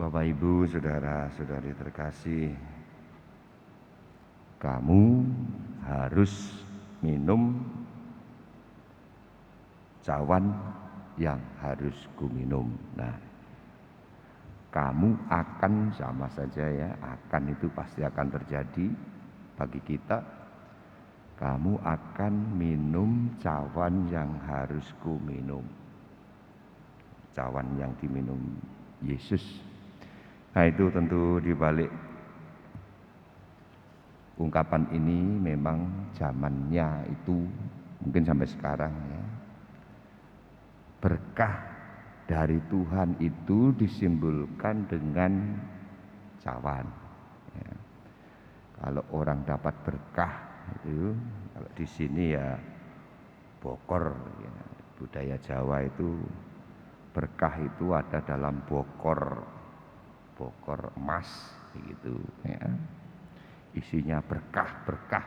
Bapak Ibu, saudara-saudari terkasih, kamu harus minum cawan yang harus kuminum. Nah, kamu akan sama saja ya, akan itu pasti akan terjadi bagi kita. Kamu akan minum cawan yang harus kuminum. Cawan yang diminum Yesus. Nah, itu tentu dibalik ungkapan ini memang zamannya itu mungkin sampai sekarang ya. Berkah dari Tuhan itu disimbolkan dengan cawan. Ya. Kalau orang dapat berkah itu, kalau di sini ya bokor. Ya. Budaya Jawa itu berkah itu ada dalam bokor emas, begitu. Ya. Isinya berkah-berkah.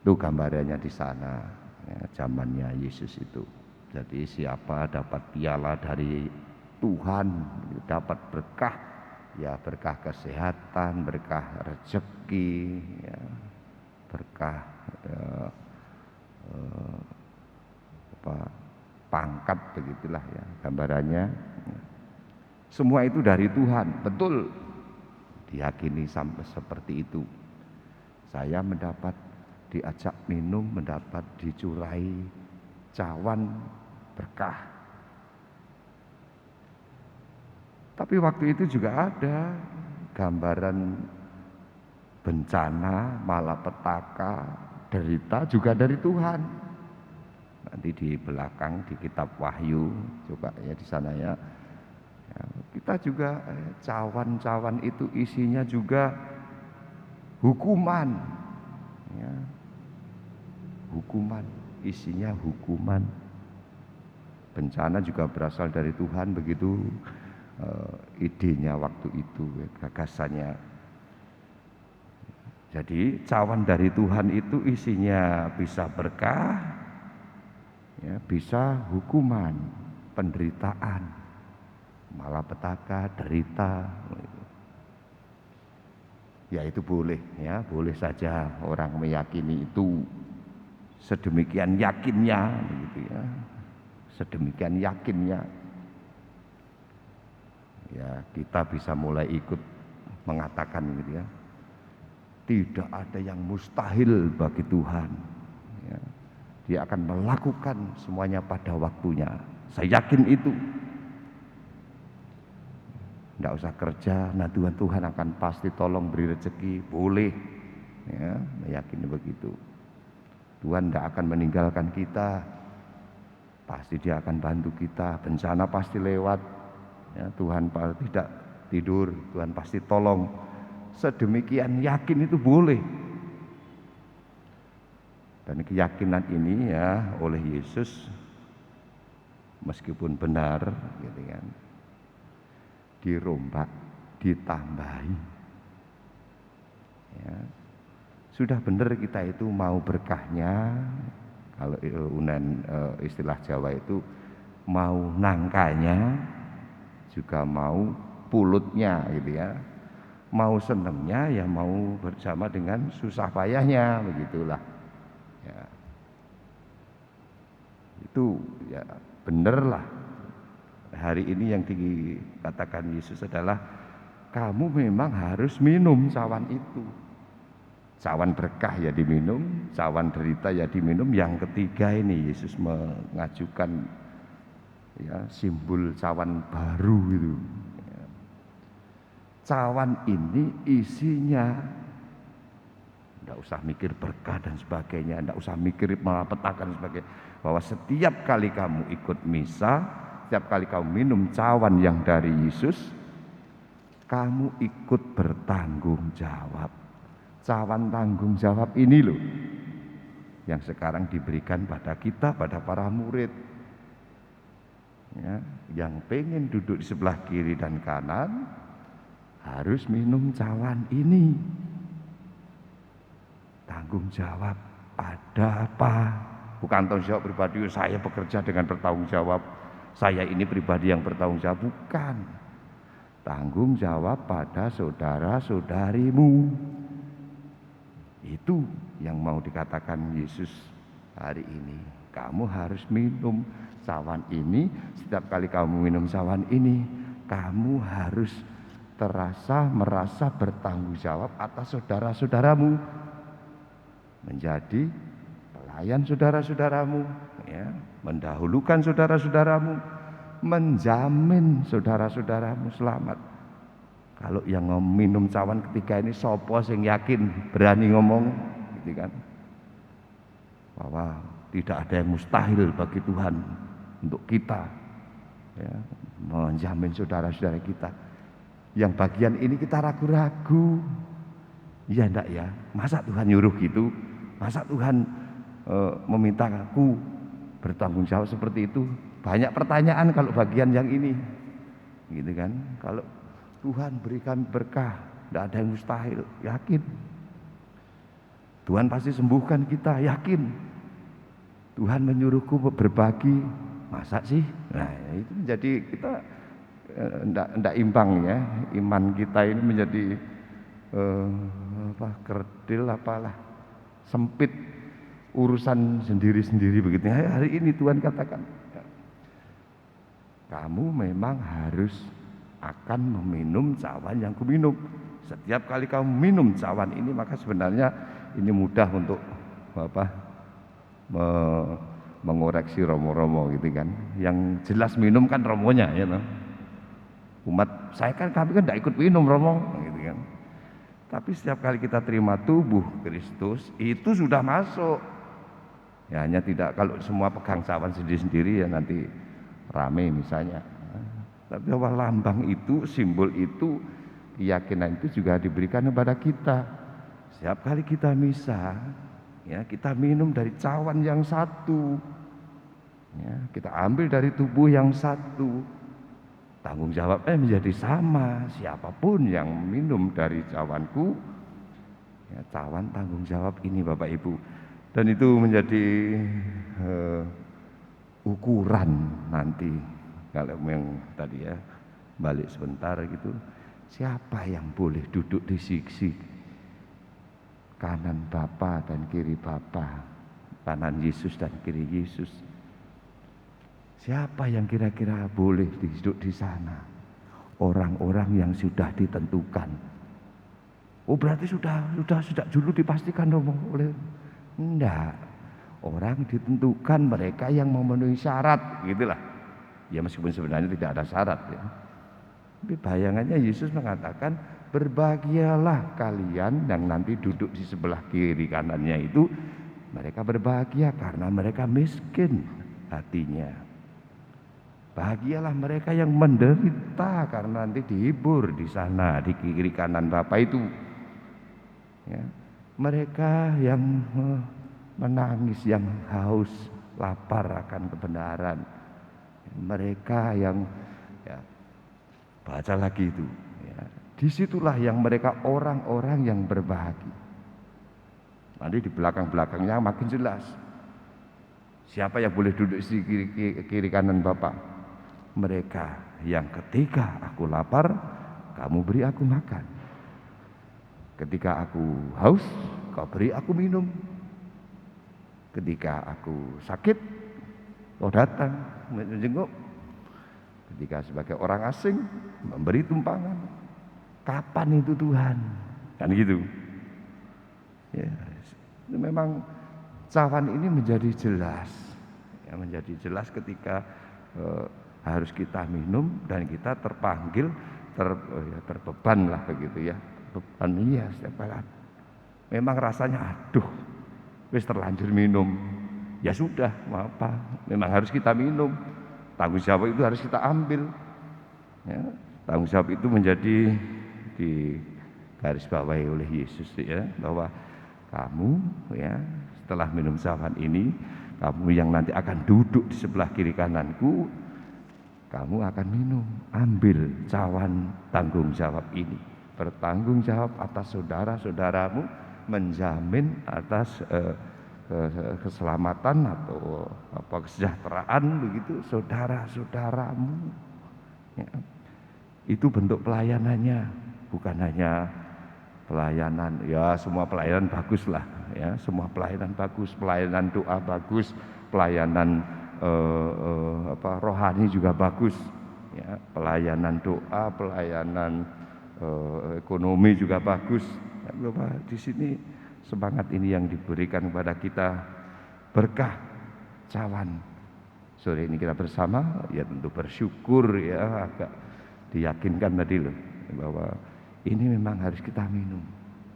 Itu gambarannya di sana, ya, zamannya Yesus itu. Jadi siapa dapat piala dari Tuhan, dapat berkah, ya berkah kesehatan, berkah rezeki, ya, berkah pangkat, begitulah ya gambarannya. Semua itu dari Tuhan, betul. Diyakini sampai seperti itu. Saya diajak minum, mendapat dicurai cawan berkah. Tapi waktu itu juga ada gambaran bencana, malapetaka, derita juga dari Tuhan. Nanti di belakang di kitab Wahyu coba ya di sana ya. Kita juga cawan-cawan itu isinya juga hukuman, ya. Hukuman, isinya hukuman. Bencana juga berasal dari Tuhan, begitu idenya waktu itu, gagasannya. Jadi cawan dari Tuhan itu isinya bisa berkah, ya, bisa hukuman, penderitaan, malapetaka, derita. Ya itu boleh, ya boleh saja orang meyakini itu sedemikian yakinnya, begitu ya, sedemikian yakinnya. Ya kita bisa mulai ikut mengatakan gitu ya, tidak ada yang mustahil bagi Tuhan. Ya, Dia akan melakukan semuanya pada waktunya. Saya yakin itu. Tidak usah kerja, nah Tuhan akan pasti tolong beri rezeki, boleh, ya, meyakini begitu. Tuhan tidak akan meninggalkan kita, pasti Dia akan bantu kita. Bencana pasti lewat, ya, Tuhan tidak tidur, Tuhan pasti tolong. Sedemikian yakin itu boleh. Dan keyakinan ini ya oleh Yesus, meskipun benar, gitu kan, dirombak, ditambahi. Ya. Sudah benar kita itu mau berkahnya, kalau istilah Jawa itu mau nangkanya, juga mau pulutnya, gitu ya. Mau senengnya ya mau bersama dengan susah payahnya, begitulah. Ya. Itu ya bener lah. Hari ini yang dikatakan Yesus adalah kamu memang harus minum cawan itu. Cawan berkah ya diminum, cawan derita ya diminum. Yang ketiga ini Yesus mengajukan ya simbol cawan baru itu. Cawan ini isinya tidak usah mikir berkah dan sebagainya, tidak usah mikir malapetaka dan sebagainya. Bahwa setiap kali kamu ikut misa, setiap kali kamu minum cawan yang dari Yesus, kamu ikut bertanggung jawab. Cawan tanggung jawab ini loh yang sekarang diberikan pada kita, pada para murid, ya, yang pengen duduk di sebelah kiri dan kanan harus minum cawan ini. Tanggung jawab, ada apa? Bukan tanggung jawab pribadi, saya bekerja dengan bertanggung jawab, saya ini pribadi yang bertanggung jawab. Bukan. Tanggung jawab pada saudara-saudarimu. Itu yang mau dikatakan Yesus hari ini. Kamu harus minum cawan ini. Setiap kali kamu minum cawan ini, kamu harus merasa bertanggung jawab atas saudara-saudaramu, menjadi pelayan saudara-saudaramu, ya, mendahulukan saudara-saudaramu, menjamin saudara-saudaramu selamat. Kalau yang minum cawan ketiga ini sopo sing yakin berani ngomong, gitu kan, bahwa tidak ada yang mustahil bagi Tuhan untuk kita, ya, menjamin saudara-saudara kita. Yang bagian ini kita ragu-ragu, ya enggak ya? Masa Tuhan nyuruh gitu? Masa Tuhan meminta aku bertanggung jawab seperti itu? Banyak pertanyaan kalau bagian yang ini, gitu kan? Kalau Tuhan berikan berkah, enggak ada yang mustahil, yakin. Tuhan pasti sembuhkan kita, yakin. Tuhan menyuruhku berbagi, masa sih? Nah, itu menjadi kita enggak imbang ya, iman kita ini menjadi kerdil apalah, sempit, urusan sendiri-sendiri begitu. Hari ini Tuhan katakan, kamu memang harus akan meminum cawan yang kuminum. Setiap kali kamu minum cawan ini, maka sebenarnya ini mudah untuk mengoreksi romo-romo gitu kan. Yang jelas minum kan romonya, ya no? Umat saya kan, kami kan tidak ikut minum romo gitu kan. Tapi setiap kali kita terima tubuh Kristus, itu sudah masuk. Ya, hanya tidak, kalau semua pegang cawan sendiri-sendiri ya nanti rame misalnya. Tapi bahwa lambang itu, simbol itu, keyakinan itu juga diberikan kepada kita. Setiap kali kita misa, ya, kita minum dari cawan yang satu, ya, kita ambil dari tubuh yang satu. Tanggung jawabnya menjadi sama. Siapapun yang minum dari cawanku, ya, cawan tanggung jawab ini Bapak Ibu. Dan itu menjadi ukuran nanti. Kalau yang tadi ya, balik sebentar gitu, siapa yang boleh duduk di sisi kanan Bapa dan kiri Bapa, kanan Yesus dan kiri Yesus? Siapa yang kira-kira boleh duduk di sana? Orang-orang yang sudah ditentukan. Oh, berarti sudah dulu dipastikan dong oleh, enggak. Orang ditentukan mereka yang memenuhi syarat, gitulah. Ya meskipun sebenarnya tidak ada syarat ya. Tapi bayangannya Yesus mengatakan, berbahagialah kalian yang nanti duduk di sebelah kiri kanannya itu. Mereka berbahagia karena mereka miskin hatinya. Bahagialah mereka yang menderita karena nanti dihibur di sana di kiri kanan Bapa itu. Ya. Mereka yang menangis, yang haus, lapar akan kebenaran. Mereka yang, ya, baca lagi itu. Ya. Disitulah yang mereka orang-orang yang berbahagia. Nanti di belakang-belakangnya makin jelas. Siapa yang boleh duduk di kiri kanan Bapa? Mereka yang ketika aku lapar, kamu beri aku makan. Ketika aku haus, kau beri aku minum. Ketika aku sakit, kau datang menjenguk. Ketika sebagai orang asing, memberi tumpangan. Kapan itu Tuhan? Kan gitu. Ya, memang cawan ini menjadi jelas. Ya, menjadi jelas ketika harus kita minum dan kita terpanggil, terbeban lah begitu ya. Beban, iya, setiap kali. Memang rasanya aduh, wis terlanjur minum. Ya sudah, mau apa? Memang harus kita minum. Tanggung jawab itu harus kita ambil. Ya, tanggung jawab itu menjadi di garis bawahi oleh Yesus ya, bahwa kamu ya setelah minum cawan ini, kamu yang nanti akan duduk di sebelah kiri kananku, kamu akan minum, ambil cawan tanggung jawab ini, bertanggung jawab atas saudara-saudaramu, menjamin atas keselamatan atau kesejahteraan begitu saudara-saudaramu. Ya. Itu bentuk pelayanannya, bukan hanya pelayanan, ya semua pelayanan bagus lah, ya semua pelayanan bagus, pelayanan doa bagus, pelayanan rohani juga bagus, ya pelayanan doa, pelayanan ekonomi juga bagus. Ya, Bapak, di sini semangat ini yang diberikan kepada kita, berkah cawan. Sore ini kita bersama, ya tentu bersyukur, ya agak diyakinkan tadi loh bahwa ini memang harus kita minum.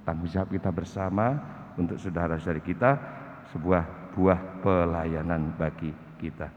Tanggung jawab kita bersama untuk saudara-saudari kita, sebuah buah pelayanan bagi kita.